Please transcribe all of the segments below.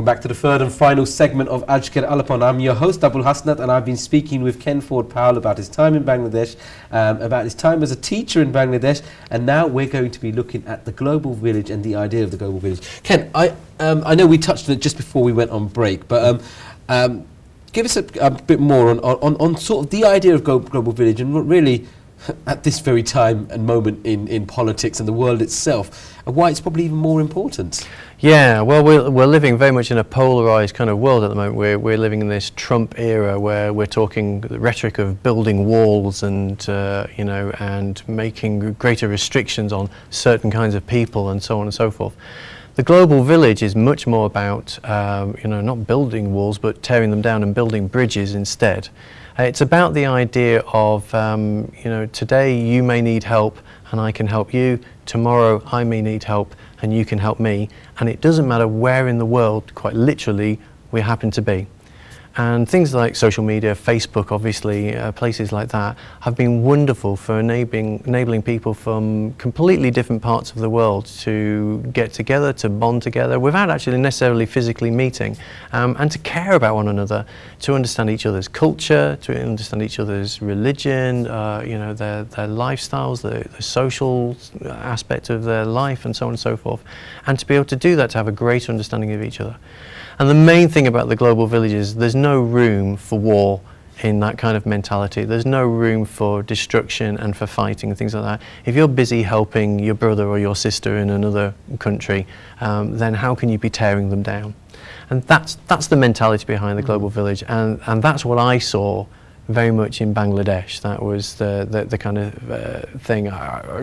Welcome back to the third and final segment of Ajker Alapon. I'm your host, Abul Hasnat, and I've been speaking with Ken Ford-Powell about his time in Bangladesh, about his time as a teacher in Bangladesh, and now we're going to be looking at the global village and the idea of the global village. Ken, I know we touched on it just before we went on break, but give us a bit more on sort of the idea of global village and what really, at this very time and moment in politics and the world itself, and why it's probably even more important. Yeah, well, we're living very much in a polarised kind of world at the moment. We're living in this Trump era where we're talking the rhetoric of building walls and and making greater restrictions on certain kinds of people and so on and so forth. The global village is much more about not building walls but tearing them down and building bridges instead. It's about the idea of today you may need help and I can help you. Tomorrow I may need help and you can help me, and it doesn't matter where in the world, quite literally, we happen to be. And things like social media, Facebook obviously, places like that have been wonderful for enabling people from completely different parts of the world to get together, to bond together without actually necessarily physically meeting, and to care about one another, to understand each other's culture, to understand each other's religion, their lifestyles, the social aspect of their life and so on and so forth, and to be able to do that, to have a greater understanding of each other. And the main thing about the global village is there's no room for war in that kind of mentality. There's no room for destruction and for fighting and things like that. If you're busy helping your brother or your sister in another country, then how can you be tearing them down? And that's the mentality behind the global village, and that's what I saw very much in Bangladesh. That was the kind of thing.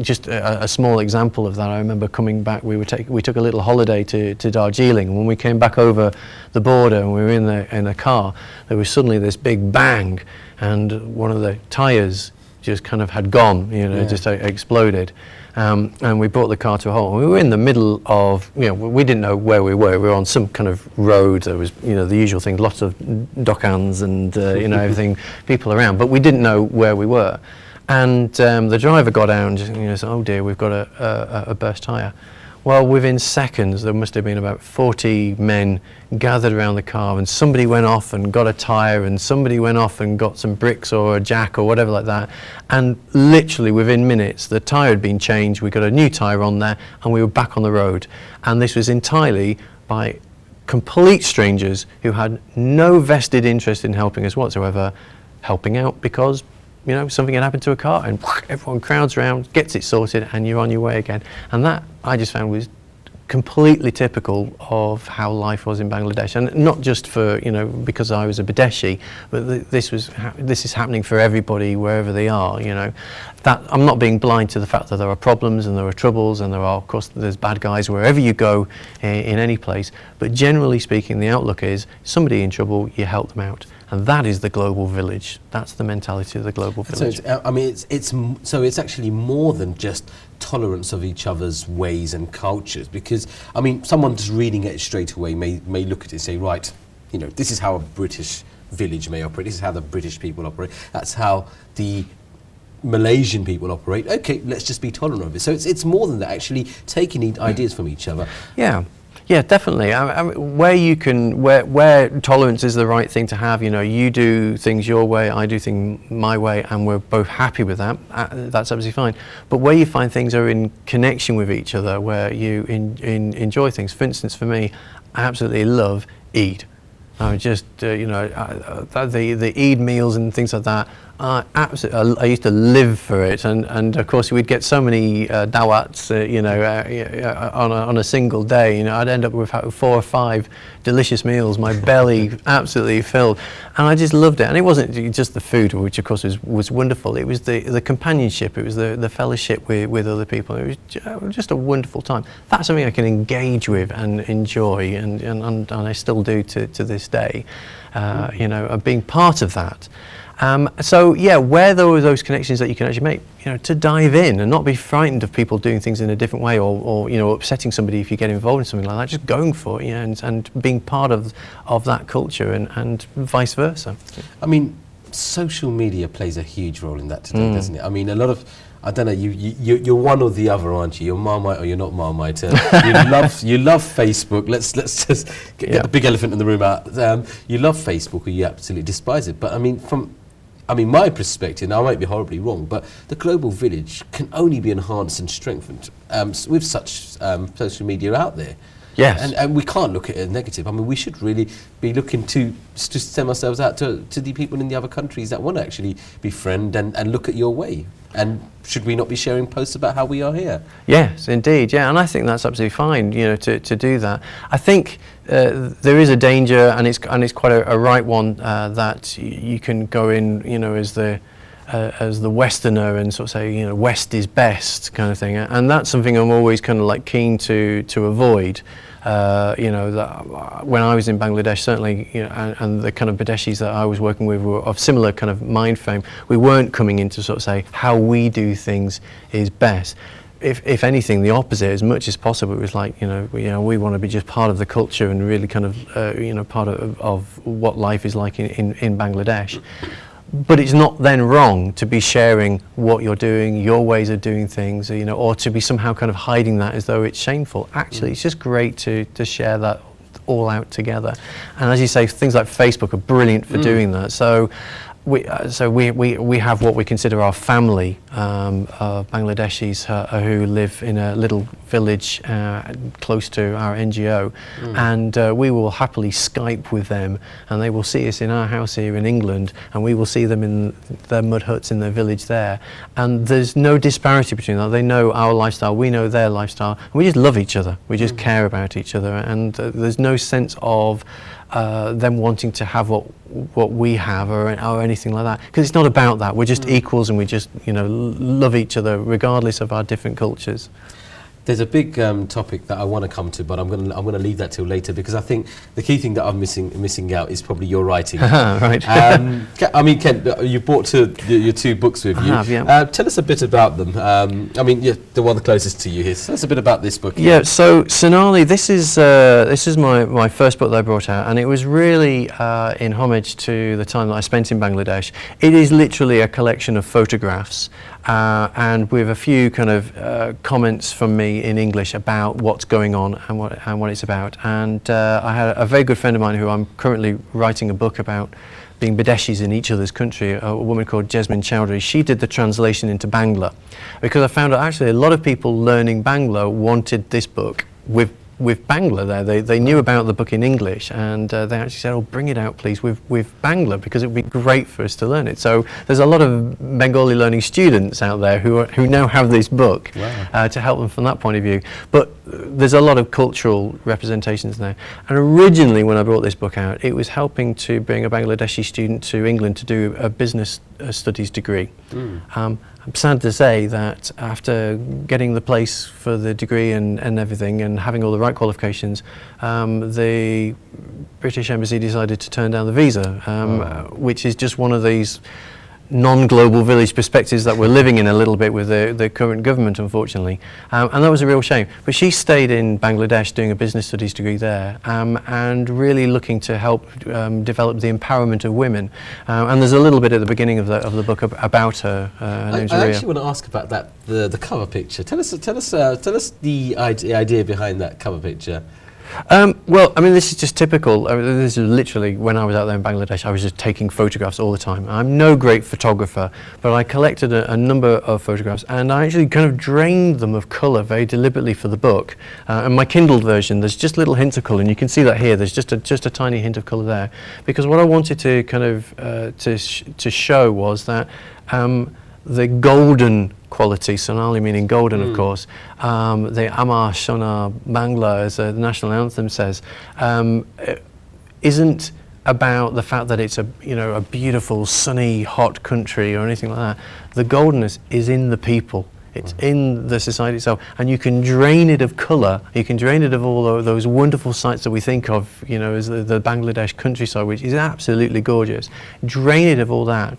Just a small example of that. I remember coming back. We took a little holiday to Darjeeling, and when we came back over the border and we were in a car, there was suddenly this big bang, and one of the tyres just kind of had gone. Just exploded. And we brought the car to a halt. We were in the middle of, we didn't know where we were. We were on some kind of road. There was, the usual thing, lots of dokans and, everything, people around. But we didn't know where we were. And the driver got out and just, said, oh dear, we've got a burst tyre. Well, within seconds, there must have been about 40 men gathered around the car, and somebody went off and got a tyre, and somebody went off and got some bricks or a jack or whatever like that. And literally within minutes, the tyre had been changed, we got a new tyre on there, and we were back on the road. And this was entirely by complete strangers who had no vested interest in helping us whatsoever, helping out because something had happened to a car, and everyone crowds around, gets it sorted, and you're on your way again. And that, I just found, was completely typical of how life was in Bangladesh, and not just for because I was a Bangladeshi, but this is happening for everybody wherever they are. That I'm not being blind to the fact that there are problems and there are troubles and of course there's bad guys wherever you go in any place. But generally speaking, the outlook is somebody in trouble, you help them out. And that is the global village. That's the mentality of the global village. So it's actually more than just tolerance of each other's ways and cultures, because someone just reading it straight away may look at it and say, right, this is how a British village may operate. This is how the British people operate. That's how the Malaysian people operate. Okay, let's just be tolerant of it. So it's more than that. Actually taking ideas from each other. Yeah. Yeah, definitely. Where tolerance is the right thing to have, you do things your way, I do things my way, and we're both happy with that, that's absolutely fine. But where you find things are in connection with each other, where you enjoy things. For instance, for me, I absolutely love Eid. I just, the Eid meals and things like that, I used to live for it, and of course we'd get so many dawats, on a single day. I'd end up with 4 or 5 delicious meals, my belly absolutely filled, and I just loved it. And it wasn't just the food, which of course was wonderful. It was the companionship, it was the fellowship with other people. It was just a wonderful time. That's something I can engage with and enjoy, and I still do to this day. Of being part of that. So yeah, where there are those connections that you can actually make, to dive in and not be frightened of people doing things in a different way, or upsetting somebody if you get involved in something like that. Just going for it, and being part of that culture, and vice versa. social media plays a huge role in that today, doesn't it? I mean, a lot of, I don't know, you're one or the other, aren't you? You're Marmite or you're not Marmite. You love Facebook. Let's just get the big elephant in the room out. You love Facebook or you absolutely despise it. But I mean, from my perspective, now I might be horribly wrong, but the global village can only be enhanced and strengthened with such social media out there. Yes. And we can't look at it as negative. I mean, we should really be looking to send ourselves out to the people in the other countries that want to actually befriend and look at your way. And should we not be sharing posts about how we are here? Yes, indeed, yeah, and I think that's absolutely fine, you know, to do that. I think there is a danger, and it's quite a right one, that you can go in, you know, as the Westerner and sort of say, you know, West is best kind of thing, and that's something I'm always kind of like keen to avoid. You know, that when I was in Bangladesh, certainly, you know, and the kind of Badeshis that I was working with were of similar kind of mind frame. We weren't coming in to sort of say how we do things is best. If anything, the opposite, as much as possible. It was like, you know, we want to be just part of the culture and really kind of, you know, part of what life is like in Bangladesh. But it's not then wrong to be sharing what you're doing, your ways of doing things, you know, or to be somehow kind of hiding that as though it's shameful. Actually, it's just great to share that all out together. And as you say, things like Facebook are brilliant for doing that. So we have what we consider our family of Bangladeshis who live in a little village close to our NGO, and we will happily Skype with them, and they will see us in our house here in England, and we will see them in their mud huts in their village there, and there's no disparity between that. They know our lifestyle, we know their lifestyle, and we just love each other, we just care about each other, and there's no sense of them wanting to have what we have or anything like that, because it's not about that. We're just equals, and we just, you know, love each other regardless of our different cultures. There's a big topic that I want to come to, but I'm going to leave that till later, because I think the key thing that I'm missing out is probably your writing. Right. I mean, Ken, you brought your two books with you. I have, yeah. Tell us a bit about them. I mean, you're the one closest to you here. Tell us a bit about this book. Yeah. So Sonali, this is my first book that I brought out, and it was really in homage to the time that I spent in Bangladesh. It is literally a collection of photographs. And with a few kind of comments from me in English about what's going on and what it's about. And I had a very good friend of mine who I'm currently writing a book about being Badeshis in each other's country, a woman called Jasmine Chowdhury. She did the translation into Bangla, because I found out actually a lot of people learning Bangla wanted this book with Bangla there. They knew about the book in English, and they actually said, oh, bring it out please with Bangla, because it would be great for us to learn it. So there's a lot of Bengali learning students out there who now have this book. Wow. To help them from that point of view. But there's a lot of cultural representations there. And originally when I brought this book out, it was helping to bring a Bangladeshi student to England to do a business studies degree. I'm sad to say that after getting the place for the degree and everything and having all the right qualifications, the British Embassy decided to turn down the visa, which is just one of these non-global village perspectives that we're living in a little bit with the current government, unfortunately. And that was a real shame. But she stayed in Bangladesh doing a business studies degree there, and really looking to help develop the empowerment of women. And there's a little bit at the beginning of the book about her. I actually want to ask about that, the cover picture. Tell us the idea behind that cover picture. Well, I mean, this is just typical. This is literally when I was out there in Bangladesh, I was just taking photographs all the time. I'm no great photographer, but I collected a number of photographs, and I actually kind of drained them of colour very deliberately for the book. And my Kindle version, there's just little hints of colour, and you can see that here. There's just a tiny hint of colour there, because what I wanted to kind of to show was that the golden quality, Sonali meaning golden, of course, the Amar Shona Bangla, as the national anthem says, isn't about the fact that it's a beautiful, sunny, hot country or anything like that. The goldenness is in the people. It's in the society itself, and you can drain it of colour. You can drain it of all those wonderful sights that we think of, as the Bangladesh countryside, which is absolutely gorgeous. Drain it of all that,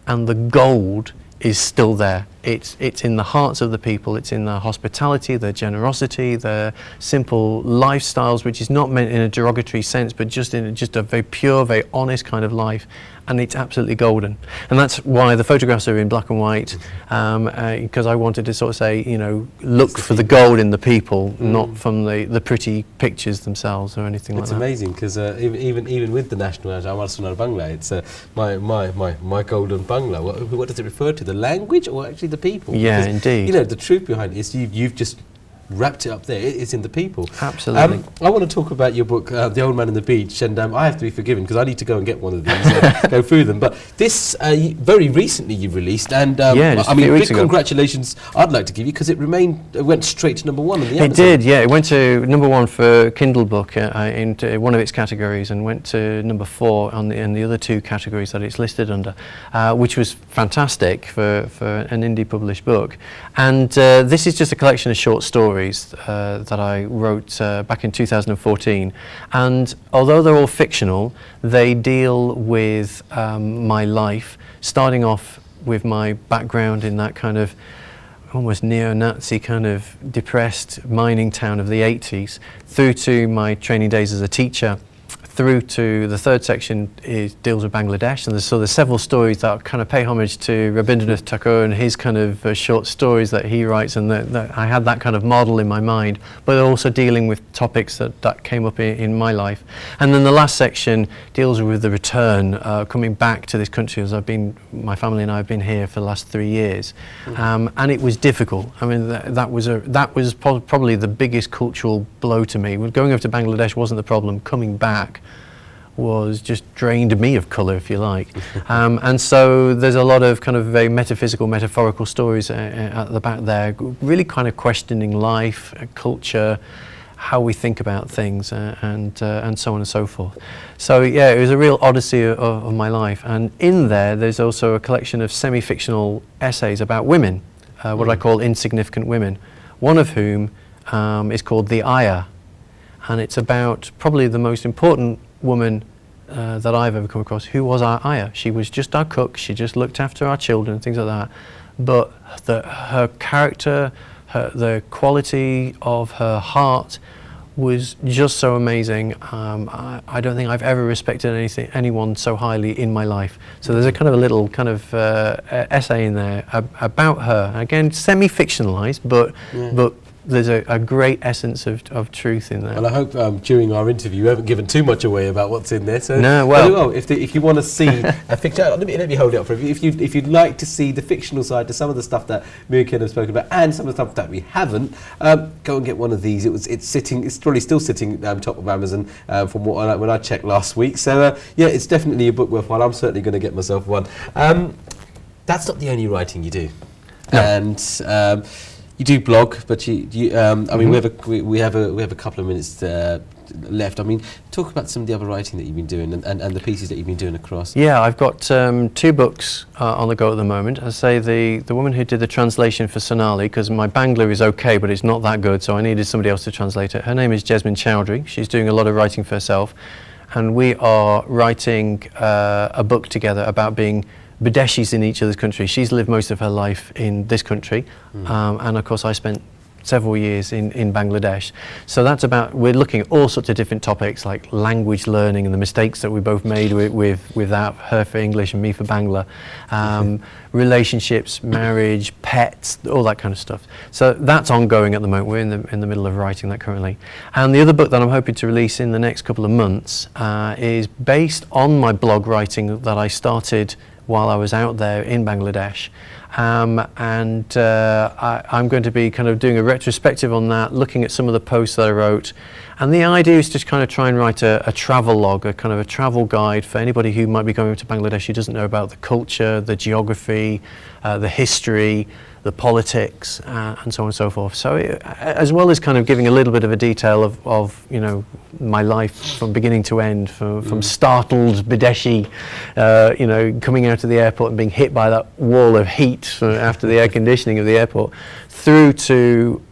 and the gold is still there. it's in the hearts of the people, it's in their hospitality, their generosity, their simple lifestyles, which is not meant in a derogatory sense, but just in just a very pure, very honest kind of life. And it's absolutely golden. And that's why the photographs are in black and white, because I wanted to sort of say, you know, look for the gold in the people, not from the pretty pictures themselves or anything like that. It's amazing, because even with the national anthem, Amar Bangla, it's my golden Bangla. What does it refer to? The language or actually the people? Yeah, because, indeed. you know, the truth behind it is you've just wrapped it up there. It's in the people. Absolutely. I want to talk about your book, The Old Man and the Beach, and I have to be forgiven because I need to go and get one of these and go through them. But this, very recently you've released, and yeah, I mean, big congratulations I'd like to give you, because it went straight to #1 on the Amazon. It did, yeah. It went to #1 for Kindle book in one of its categories, and went to #4 in the other 2 categories that it's listed under, which was fantastic for an indie published book. And this is just a collection of short stories that I wrote back in 2014, and although they're all fictional, they deal with my life, starting off with my background in that kind of almost neo-Nazi kind of depressed mining town of the 80s, through to my training days as a teacher, through to the third section deals with Bangladesh, and there's several stories that kind of pay homage to Rabindranath Tagore and his kind of short stories that he writes, and that I had that kind of model in my mind, but also dealing with topics that came up in my life. And then the last section deals with the return, coming back to this country, as my family and I have been here for the last 3 years, and it was difficult. I mean, that was probably the biggest cultural blow to me. Going over to Bangladesh wasn't the problem. Coming back was just drained me of colour, if you like. And so there's a lot of kind of very metaphysical, metaphorical stories at the back there, really kind of questioning life, culture, how we think about things, and so on and so forth. So yeah, it was a real odyssey of my life. And in there's also a collection of semi-fictional essays about women, what I call insignificant women, one of whom is called The Ayah. And it's about probably the most important woman that I've ever come across, who was our ayah. She was just our cook, she just looked after our children, things like that. But her character, the quality of her heart was just so amazing. I don't think I've ever respected anyone so highly in my life. So there's a kind of a little kind of essay in there about her. Again, semi-fictionalized, but there's a great essence of truth in there. Well, I hope during our interview you haven't given too much away about what's in there. So no, well, if you want to see a fiction, let me hold it up for you. If you'd like to see the fictional side to some of the stuff that me and Ken have spoken about, and some of the stuff that we haven't, go and get one of these. It's probably still sitting top of Amazon from when I checked last week. So yeah, it's definitely a book worthwhile. I'm certainly going to get myself one. That's not the only writing you do, no. And. You do blog, but I mean, we have a couple of minutes left. I mean, talk about some of the other writing that you've been doing and the pieces that you've been doing across. Yeah, I've got 2 books on the go at the moment. I say the woman who did the translation for Sonali, because my Bangla is okay, but it's not that good, so I needed somebody else to translate it. Her name is Jasmine Chowdhury. She's doing a lot of writing for herself, and we are writing a book together about being Badeshis in each other's countries. She's lived most of her life in this country, and of course I spent several years in Bangladesh. So that's we're looking at all sorts of different topics, like language learning and the mistakes that we both made without her for English and me for Bangla, relationships, marriage, pets, all that kind of stuff. So that's ongoing at the moment. We're in the middle of writing that currently. And the other book that I'm hoping to release in the next couple of months is based on my blog writing that I started while I was out there in Bangladesh, I'm going to be kind of doing a retrospective on that, looking at some of the posts that I wrote, and the idea is to kind of try and write a travel log, a kind of a travel guide for anybody who might be going to Bangladesh who doesn't know about the culture, the geography, the history, the politics, and so on and so forth. So as well as kind of giving a little bit of a detail of you know, my life from beginning to end, from startled Badeshi, you know, coming out of the airport and being hit by that wall of heat after the air conditioning of the airport, through to,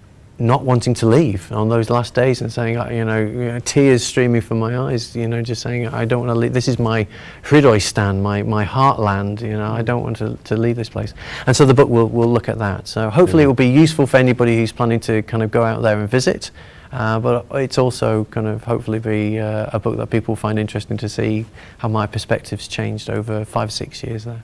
not wanting to leave on those last days and saying, you know, tears streaming from my eyes, you know, just saying, I don't want to leave. This is my Hridoystan, my heartland, you know, I don't want to leave this place. And so the book will look at that. So hopefully it will be useful for anybody who's planning to kind of go out there and visit. But it's also kind of hopefully be a book that people find interesting to see how my perspectives changed over 5 or 6 years there.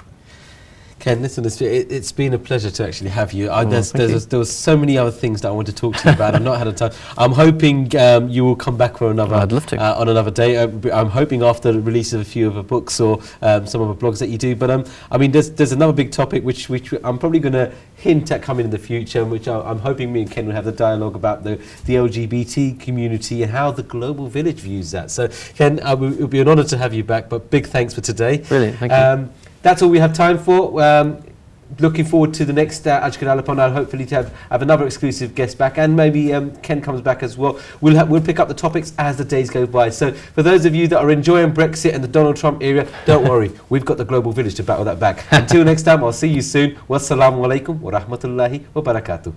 Ken, listen, it's been a pleasure to actually have you. There was so many other things that I want to talk to you about. I've not had a time. I'm hoping you will come back for another. I'd love to. On another day. I'm hoping after the release of a few of the books or some of the blogs that you do. But I mean, there's another big topic which I'm probably going to hint at coming in the future, which I'm hoping me and Ken will have the dialogue about the LGBT community and how the Global Village views that. So, Ken, it will be an honour to have you back. But big thanks for today. Brilliant. Thank you. That's all we have time for. Looking forward to the next Ajker Alapon. I'll hopefully to have another exclusive guest back, and maybe Ken comes back as well. We'll pick up the topics as the days go by. So for those of you that are enjoying Brexit and the Donald Trump era, don't worry, we've got the Global Village to battle that back. Until next time, I'll see you soon. Wassalamu alaikum wa rahmatullahi wa barakatuh.